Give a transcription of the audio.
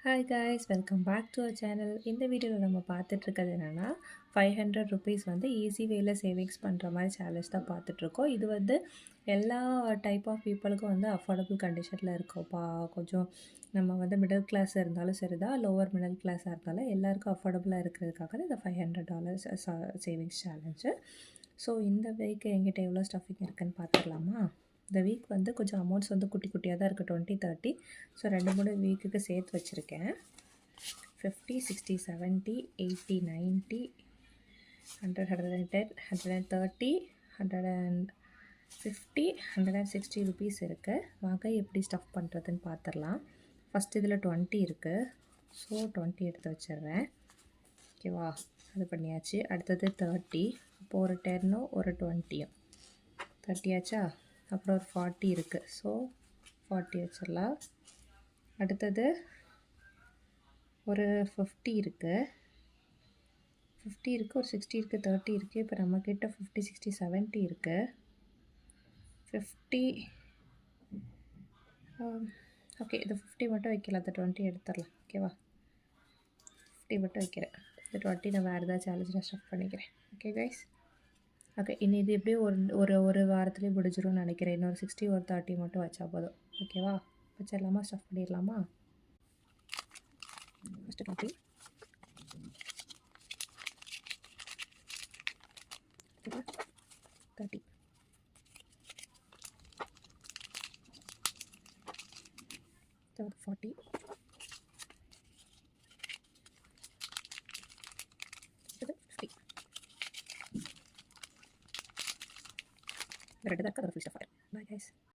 Hi guys, welcome back to our channel. இந்த வீடியோவில் நம்ம பார்த்துட்ருக்கிறது என்னென்னா, 500 ருபீஸ் வந்து ஈஸி வேல சேவிங்ஸ் பண்ணுற மாதிரி சேலஞ்ச் தான் பார்த்துட்ருக்கோம். இது வந்து எல்லா டைப் ஆஃப் பீப்புளுக்கும் வந்து அஃபோர்டபுள் கண்டிஷனில் இருக்கும்ப்பா. கொஞ்சம் நம்ம வந்து மிடில் கிளாஸ் இருந்தாலும் சரி தான், லோவர் மிடில் கிளாஸாக இருந்தாலும் எல்லாருக்கும் அஃபோர்டபுளாக இருக்கிறதுக்காக தான் இந்த $500 சேவிங்ஸ் சேலஞ்சு. ஸோ இந்த வீக்கு எங்கிட்ட எவ்வளோ ஸ்டஃபிங் இருக்குதுன்னு பார்த்துடலாமா? இந்த வீக் வந்து கொஞ்சம் அமௌண்ட்ஸ் வந்து குட்டி குட்டியாக தான் இருக்குது, 20, 30. ஸோ 2-3 வீக்குக்கு சேர்த்து வச்சுருக்கேன். 50, 60, 70, 80, 90, 100, 110, 130, 150, 160 ருபீஸ் இருக்குது. வாங்க எப்படி ஸ்டஃப் பண்ணுறதுன்னு பார்த்துடலாம். ஃபஸ்ட் இதில் 20 இருக்குது. ஸோ 20 எடுத்து வச்சிடுறேன். ஓகேவா? அது பண்ணியாச்சு. அடுத்தது 30. அப்போது ஒரு 10 ஒரு 20 30 ஆச்சா? அப்புறம் ஒரு 40 இருக்குது. ஸோ 40 வச்சிடலாம். அடுத்தது ஒரு 50 இருக்குது. 50 இருக்குது, ஒரு 60 இருக்குது, 30 இருக்குது. இப்போ நம்மக்கிட்ட 50, 60, 70 இருக்குது. 50 ஓகே, இது 50 மட்டும் வைக்கலாம். அந்த 20 எடுத்துடலாம். ஓகேவா? 50 மட்டும் வைக்கிறேன். இந்த 20 நான் வேறு ஏதாவது சேலஞ்சில் ஸ்டஃப் பண்ணிக்கிறேன். Okay guys? ஓகே, இனி இது எப்படியும் ஒரு வாரத்துலேயே முடிஞ்சிடும்னு நினைக்கிறேன். இன்னொரு 60 ஒரு 30 மட்டும் வச்சா போதும். ஓகேவா? வச்சிடலாமா? ஸ்டஃப் பண்ணிடலாமா? ஃபஸ்ட்டு 20, 30, 40, 50. ரெண்டு தான் இருக்குது. Full stuff. Bye guys.